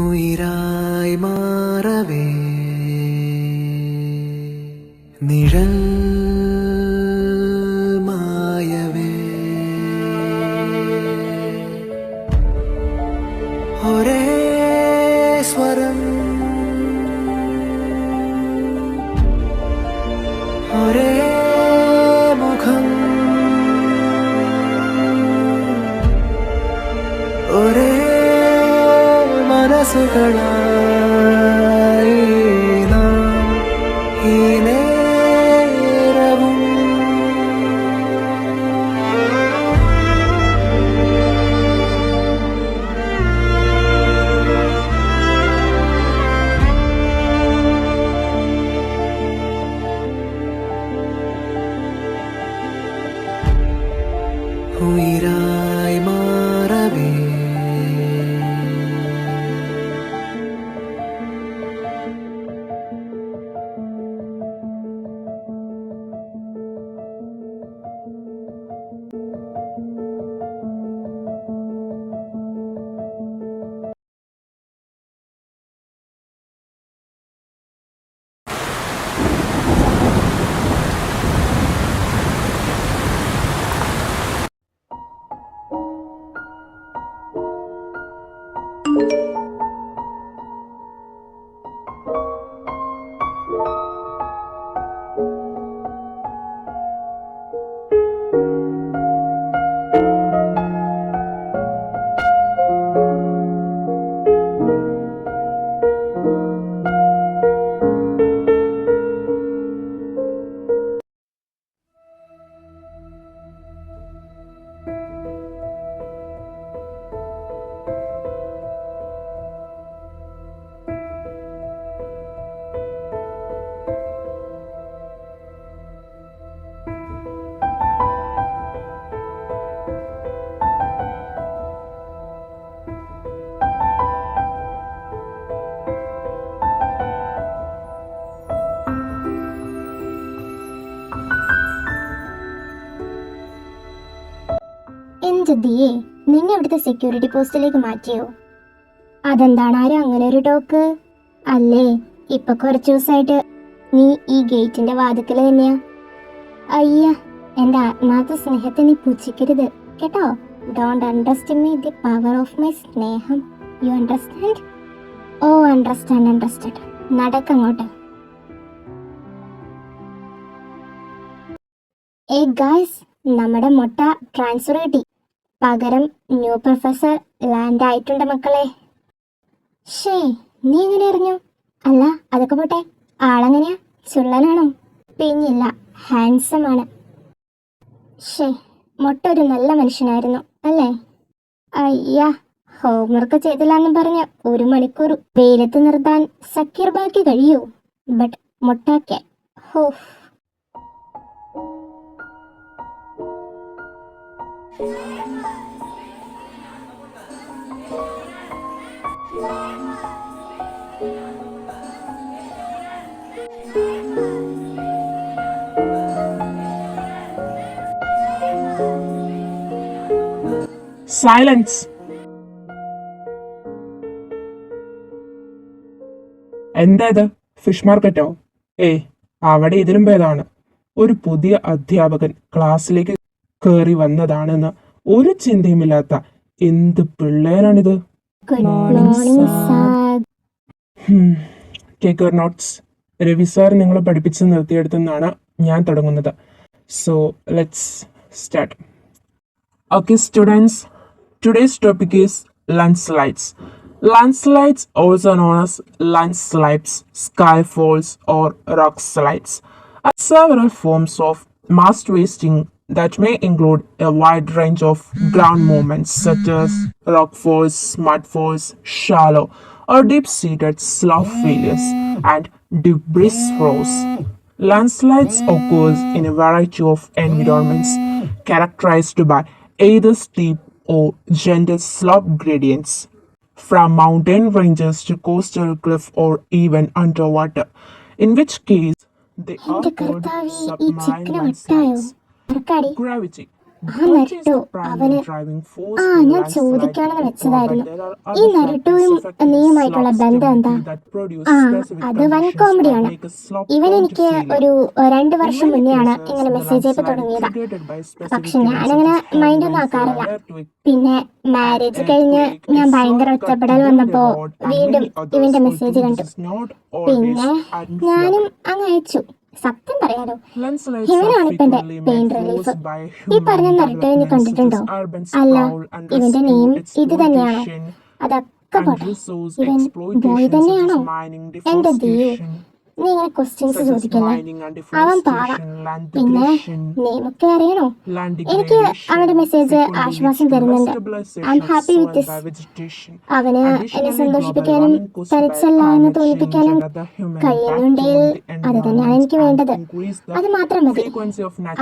ഉയിരായി മാറവേ നിഴൽ മായവേ ഒരേ സ്വരം ഒരേ മുഖം ഒരേ മനസ്സുകളായി നാം ഈ നേരവും ഉയിരായി മാറവേ ദിയെ നിന്നെ ഇവിടുത്തെ സെക്യൂരിറ്റി പോസ്റ്റിലേക്ക് മാറ്റിയോ? അതെന്താണ് ആരും അങ്ങനെ ഒരു ടോക്ക്? അല്ലേ ഇപ്പൊ കുറച്ചു ദിവസമായിട്ട് നീ ഈ ഗേറ്റിന്റെ വാതിക്കൽ തന്നെയാ. അയ്യ, എന്റെ ആത്മാർത്ഥ സ്നേഹത്തെ നീ പുച്ഛിക്കരുത് കേട്ടോ. Don't underestimate the power of my സ്നേഹം. You understand? Oh understand. നടക്കങ്ങോട്ട്. ഗായ്സ്, നമ്മുടെ മുട്ട ട്രാൻസ്ഫർ കിട്ടി. പകരം ന്യൂ പ്രൊഫസർ ലാൻഡ് ആയിട്ടുണ്ട് മക്കളെ. ഷേ, നീ എങ്ങനെ അറിഞ്ഞു? അല്ല അതൊക്കെ പോട്ടെ, ആളെങ്ങനെയാ? ചുള്ളനാണോ? പിന്നില്ല, ഹാൻസം ആണ്. ഷേ, മുട്ട ഒരു നല്ല മനുഷ്യനായിരുന്നു അല്ലേ? അയ്യ, ഹോംവർക്ക് ചെയ്തില്ലാന്നും പറഞ്ഞ് 1 മണിക്കൂർ വെയിലത്ത് നിർത്താൻ സക്കീർ ബാക്കി കഴിയൂ. ബട്ട് മുട്ടാക്കാൻ ഹോഫ്. സൈലൻസ്. എന്താ ഇത്, ഫിഷ് മാർക്കറ്റോ? അവിടെ ഇതിലും ഭേദമാണ്. ഒരു പുതിയ അധ്യാപകൻ ക്ലാസ്സിലേക്ക് കയറി വന്നതാണെന്ന് ഒരു ചിന്തയുമില്ലാത്ത എന്ത് പിള്ളേരാണിത്. Take your notes. Ravi sir നിങ്ങളെ പഠിപ്പിച്ച് നിർത്തിയെടുത്തെന്നാണ് ഞാൻ തുടങ്ങുന്നത്. So let's start. Okay students, today's topic is landslides. Landslides, also known as landslides, skyfalls or rock slides, are several forms of mass wasting that may include a wide range of ground movements such as rock falls, mud falls, shallow or deep-seated slough failures, and debris flows. Landslides occurs in a variety of environments characterized by either steep or gentle slope gradients, from mountain ranges to coastal cliff or even underwater, in which case they are called submarine landslides. Gravity. ആ നരുട്ടോ അവന് ഞാൻ ചോദിക്കാണെന്ന് വെച്ചതായിരുന്നു. ഈ നരുട്ടോയും നീയുമായിട്ടുള്ള ബന്ധം എന്താ? അത് വൻ കോമഡിയാണ്. ഇവൻ എനിക്ക് ഒരു 2 വർഷം മുന്നെയാണ് ഇങ്ങനെ മെസ്സേജ് അയപ്പ് തുടങ്ങിയത്. പക്ഷെ ഞാനങ്ങനെ മൈൻഡൊന്നും ആക്കാറില്ല. പിന്നെ മാരേജ് കഴിഞ്ഞ് ഞാൻ ഭയങ്കര ഒറ്റപ്പെടൽ വന്നപ്പോ വീണ്ടും ഇവന്റെ മെസ്സേജ് കണ്ടു. പിന്നെ ഞാനും അങ്ങ് അയച്ചു. സത്യം പറയാലോ, ഇവനാണ് ഇപ്പൊ എന്റെ പെയിൻ റിലീഫ്. ഈ പറഞ്ഞ നരുട്ടോ നീ കണ്ടിട്ടുണ്ടോ? അല്ല, ഇവന്റെ നെയിം ഇത് തന്നെയാണോ? അതൊക്കെ പോട്ടെ, ഇവൻ ബോയ് തന്നെയാണോ? എന്റെ ദിയു, നീ ഇങ്ങനെ ക്വസ്റ്റ്യൻസ് ചോദിക്കല്ലേ. അവൻ പാവ. പിന്നെ നെയിമൊക്കെ അറിയണോ? എനിക്ക് അവന്റെ മെസ്സേജ് ആശ്വാസം തരുന്നുണ്ട്. I am happy with this. അവന് എന്നെ സന്തോഷിപ്പിക്കാനും തനിച്ചല്ല എന്ന് തോന്നിപ്പിക്കാനും കഴിയുന്നുണ്ടെങ്കിൽ അത് തന്നെയാണ് എനിക്ക് വേണ്ടത്. അത് മാത്രം മതി.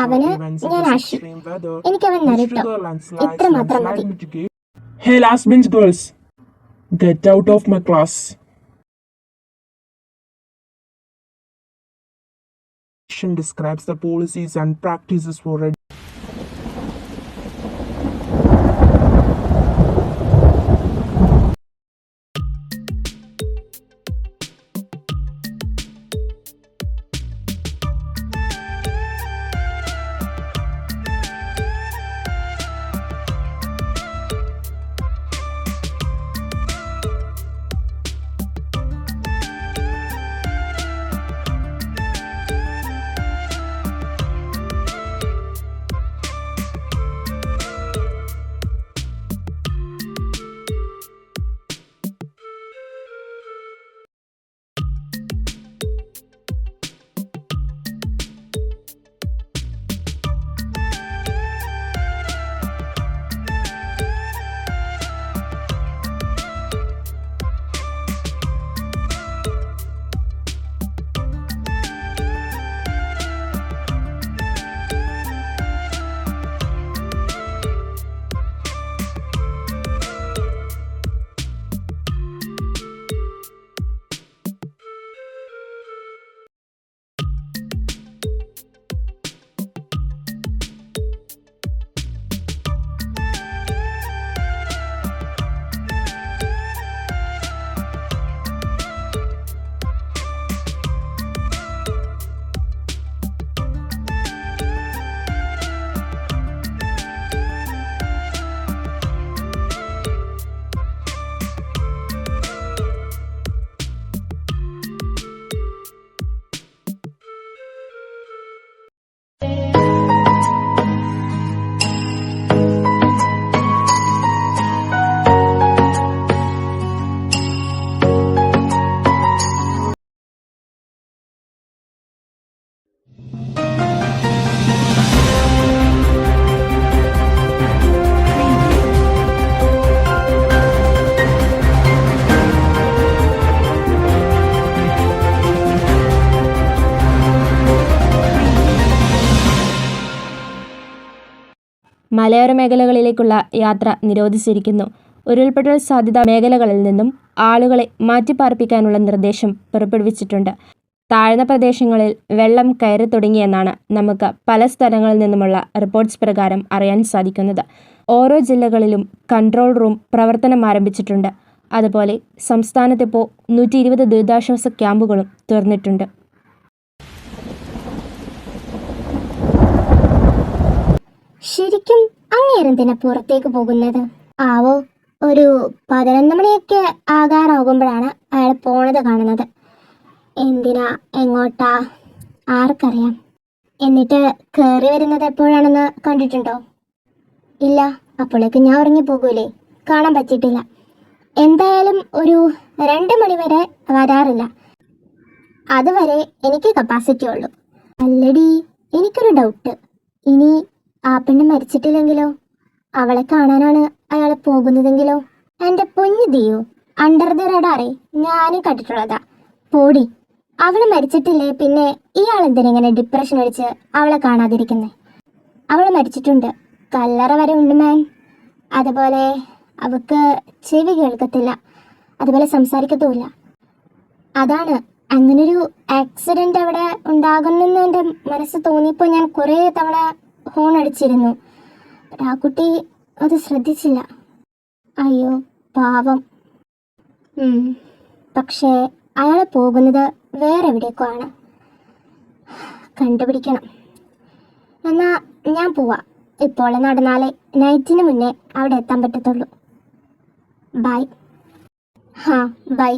അവന് ഞാൻ ആശി, എനിക്കവൻ നരുട്ടോ, ഇത്ര മാത്രം മതി. Hey, last bench girls, get out of my class. Describes the policies and practices for മലയോര മേഖലകളിലേക്കുള്ള യാത്ര നിരോധിച്ചിരിക്കുന്നു. ഉരുൾപൊട്ടൽ സാധ്യതാ മേഖലകളിൽ നിന്നും ആളുകളെ മാറ്റിപ്പാർപ്പിക്കാനുള്ള നിർദ്ദേശം പുറപ്പെടുവിച്ചിട്ടുണ്ട്. താഴ്ന്ന പ്രദേശങ്ങളിൽ വെള്ളം കയറി തുടങ്ങിയെന്നാണ് നമുക്ക് പല സ്ഥലങ്ങളിൽ നിന്നുമുള്ള റിപ്പോർട്ട്സ് പ്രകാരം അറിയാൻ സാധിക്കുന്നത്. ഓരോ ജില്ലകളിലും കൺട്രോൾ റൂം പ്രവർത്തനം ആരംഭിച്ചിട്ടുണ്ട്. അതുപോലെ സംസ്ഥാനത്തിപ്പോൾ 120 ദുരിതാശ്വാസ ക്യാമ്പുകളും തുറന്നിട്ടുണ്ട്. ശരിക്കും അങ്ങേരെന്തിനാ പുറത്തേക്ക് പോകുന്നത് ആവോ? ഒരു 11 മണിയൊക്കെ ആകാറാകുമ്പോഴാണ് അയാൾ പോണത് കാണുന്നത്. എന്തിനാ, എങ്ങോട്ടാ, ആർക്കറിയാം. എന്നിട്ട് കയറി വരുന്നത് എപ്പോഴാണെന്ന് കണ്ടിട്ടുണ്ടോ? ഇല്ല, അപ്പോഴേക്ക് ഞാൻ ഉറങ്ങിപ്പോകൂലേ, കാണാൻ പറ്റിയിട്ടില്ല. എന്തായാലും ഒരു 2 മണി വരെ വരാറില്ല. അതുവരെ എനിക്ക് കപ്പാസിറ്റി ഉള്ളൂ. അല്ലടി, എനിക്കൊരു ഡൗട്ട്. ഇനി ആ പെണ്ണ് മരിച്ചിട്ടില്ലെങ്കിലോ? അവളെ കാണാനാണ് അയാൾ പോകുന്നതെങ്കിലോ? എൻ്റെ പൊന്നു ദിയു, അണ്ടർ ദി റഡാറെ ഞാനും കണ്ടിട്ടുള്ളതാ. പോടി, അവള് മരിച്ചിട്ടില്ലേ പിന്നെ ഇയാൾ എന്തിനെങ്ങനെ ഡിപ്രഷൻ അടിച്ച് അവളെ കാണാതിരിക്കുന്നേ? അവൾ മരിച്ചിട്ടുണ്ട്, കല്ലറ വരെ ഉണ്ട് മാൻ. അതുപോലെ അവൾക്ക് ചെവി കേൾക്കത്തില്ല, അതുപോലെ സംസാരിക്കത്തുമില്ല. അതാണ്, അങ്ങനൊരു ആക്സിഡന്റ് അവിടെ ഉണ്ടാകുന്നെന്ന് എൻ്റെ മനസ്സ് തോന്നിയപ്പോൾ ഞാൻ കുറേ തവണ ഹോൺ അടിച്ചിരുന്നു. രാക്കുട്ടി അത് ശ്രദ്ധിച്ചില്ല. അയ്യോ പാവം. പക്ഷേ അയാൾ പോകുന്നത് വേറെ എവിടേക്കോ ആണ്. കണ്ടുപിടിക്കണം. എന്നാ ഞാൻ പോവാ. ഇപ്പോൾ നടന്നാലേ നൈറ്റിന് മുന്നേ അവിടെ എത്താൻ പറ്റത്തുള്ളൂ. ബൈ. ബൈ.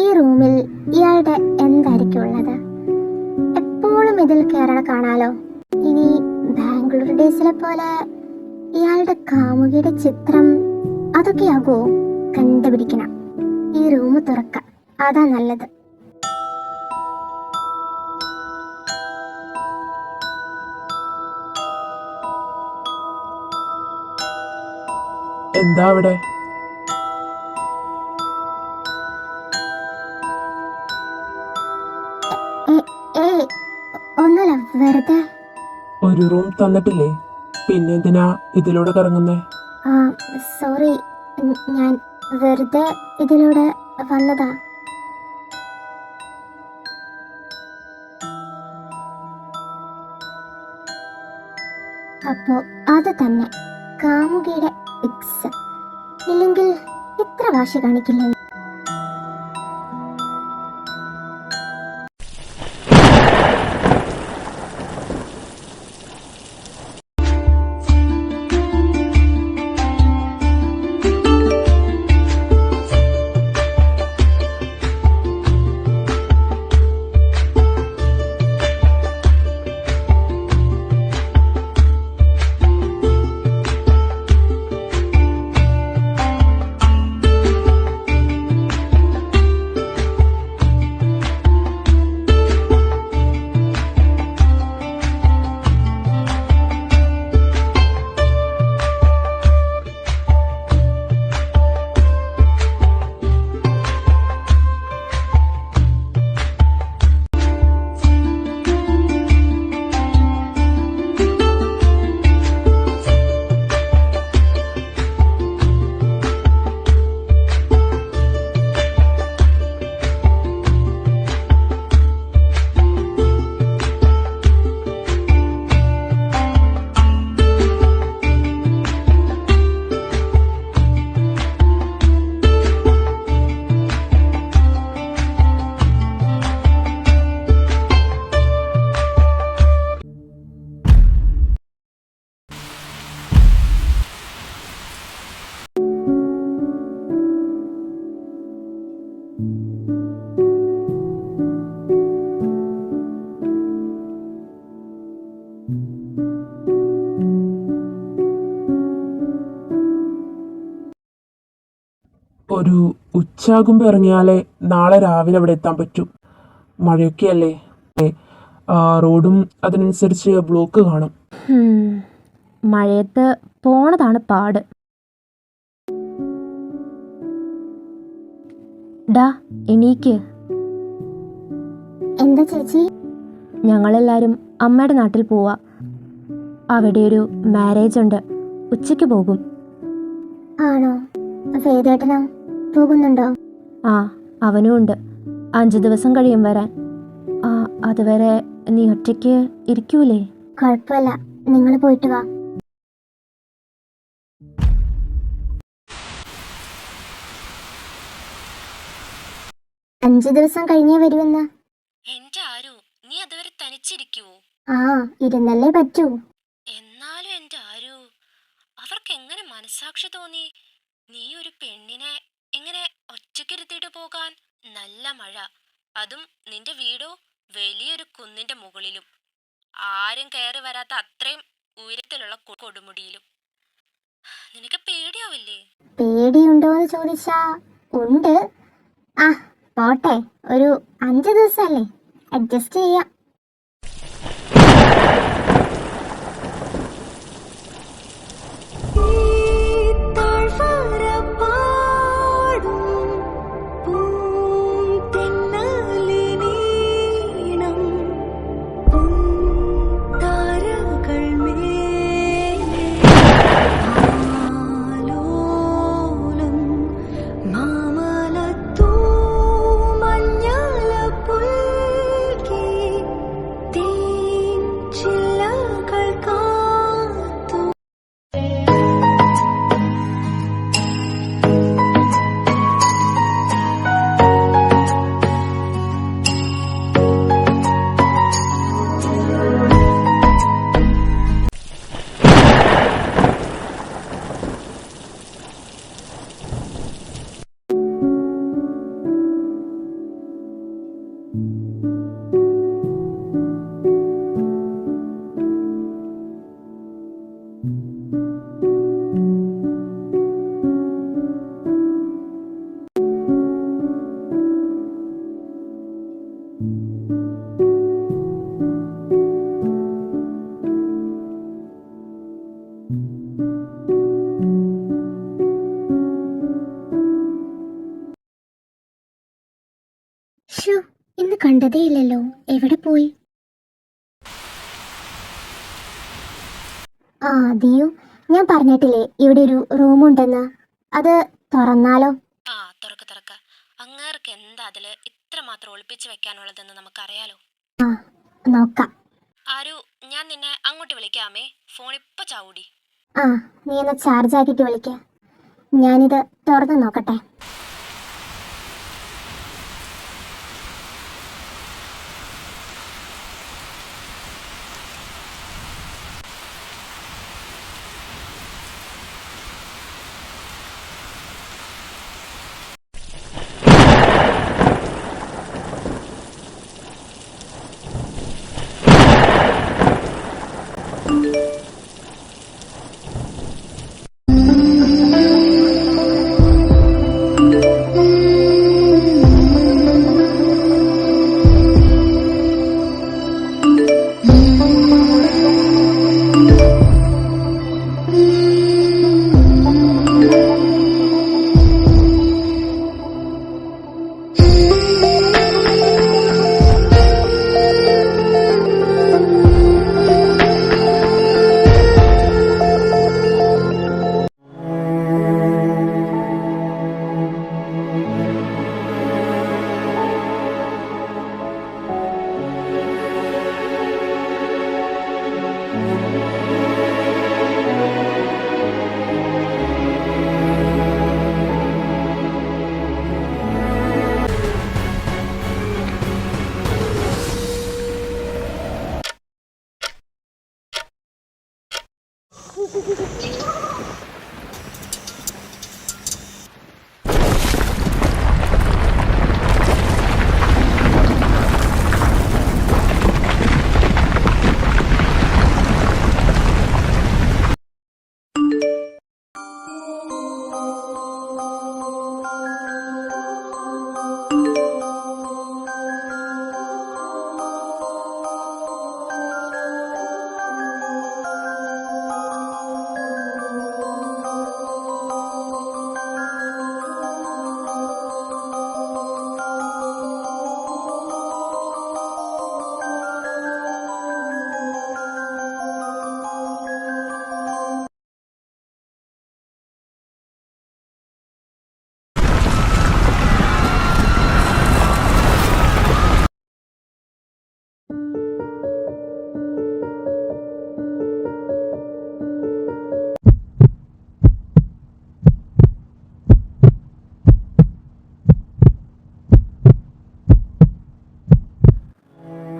ഈ റൂമിൽ ഇയാളുടെ എന്തായിരിക്കും ഉള്ളത്? എപ്പോഴും ഇതിൽ കയറണ കാണാലോ. ഇനി ബാംഗ്ലൂർ ഡേയ്സിലെ പോലെ ഇയാളുടെ കാമുകിയുടെ ചിത്രം അതൊക്കെയാകുമോ? കണ്ടുപിടിക്കണം. ഈ റൂം തുറക്കാം, അതാ നല്ലത്. എന്താ അവിടെ? ഒന്നുമില്ല, വെറുതെ. ഒരു റൂം തന്നിട്ടില്ലേ, പിന്നെന്തിനാ ഇതിലൂടെ കറങ്ങുന്നേ? സോറി, ഞാൻ വെറുതെ ഇതിലൂടെ വന്നതാ. അപ്പോ അത് തന്നെ കാമുകിയുടെ എക്സ്. ഇല്ലെങ്കിൽ ഇത്ര വാശി കാണിക്കില്ലേ? ഒരു ഉച്ചയാകുമ്പോൾ ഇറങ്ങിയാലേ നാളെ രാവിലെ അവിടെ എത്താൻ പറ്റൂ. മഴയൊക്കെ അല്ലേ, റോഡും അതിനനുസരിച്ച് ബ്ലോക്ക് കാണും. മഴയത്ത് പോണതാണ് പാട്. ഡാ എണീക്ക്. എന്താ ചേച്ചി? ഞങ്ങളെല്ലാരും അമ്മയുടെ നാട്ടിൽ പോവാ. അവിടെ ഒരു മാരേജ് ഉണ്ട്, ഉച്ചയ്ക്ക് പോകും. ആണോ? വേദേട്ടനോ പോകുന്നുണ്ടോ? അവനും ഉണ്ട്. 5 ദിവസം കഴിയും വരാൻ. അതുവരെ നീ ഒറ്റയ്ക്ക് ഇരിക്കൂലേ? കുഴപ്പമില്ല, നിങ്ങൾ പോയിട്ട് വാ. അഞ്ച് ദിവസം കഴിഞ്ഞേ വരുമെന്ന്. എന്റെ ആരു, നീ അതുവരെ തനിച്ചിരിക്കുവോ? ഇരുന്നല്ലേ പറ്റൂ. എന്നാലും എന്റെ ആരു, അവർക്ക് എങ്ങനെ മനസാക്ഷി തോന്നി നീ ഒരു പെണ്ണിനെ എങ്ങനെ ഒറ്റയ്ക്കിരുത്തിയിട്ട് പോകാൻ? നല്ല മഴ, അതും നിന്റെ വീടോ വലിയൊരു കുന്നിന്റെ മുകളിലും, ആരും കയറി വരാത്ത അത്രയും ഉയരത്തിലുള്ള കൊടുമുടിയിലും. നിനക്ക് പേടിയാവില്ലേ? പേടിയുണ്ടോന്ന് ചോദിച്ചാ ഉണ്ട്. ആ പോട്ടെ, ഒരു 5 ദിവസമല്ലേ, അഡ്ജസ്റ്റ് ചെയ്യാം. ഇന്ന് കണ്ടതേയില്ലല്ലോ, എവിടെ പോയി? ആ ദിയു, ഞാൻ പറഞ്ഞിട്ടില്ലേ ഇവിടെ ഒരു റൂമുണ്ടെന്ന്, അത് തുറന്നാലോ? ആ തുറക്ക. അങ്ങേർക്ക് എന്താ അതില് ഇത്രമാത്രം ഒളിപ്പിച്ചു വെക്കാനുള്ളതെന്ന് നമുക്കറിയാലോ. ആ നോക്കാം. ആരു, ഞാൻ നിന്നെ അങ്ങോട്ട് വിളിക്കാമേ, ഫോൺ ഇപ്പൊ ചാവൂടി. ആ നീ ഒന്ന് ചാർജ് ആക്കിയിട്ട് വിളിക്ക, ഞാനിത് തുറന്ന് നോക്കട്ടെ.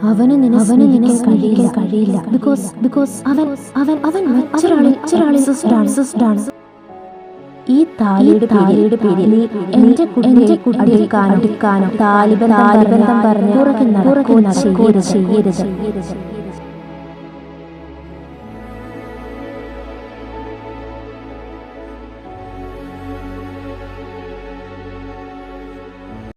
അവന് നിന്നെ കഴിയില്ല. ബിക്കോസ് അവൻ മറ്റൊരാളിൽ സിസ്റ്റാണ്. ഈ താലിയുടെ പേരിൽ എന്റെ കുട്ടിയെ കാണിക്കാനോ താലിബന്ധം പറഞ്ഞ് പുറകെ നടക്കുകയോ ചെയ്യരുത്.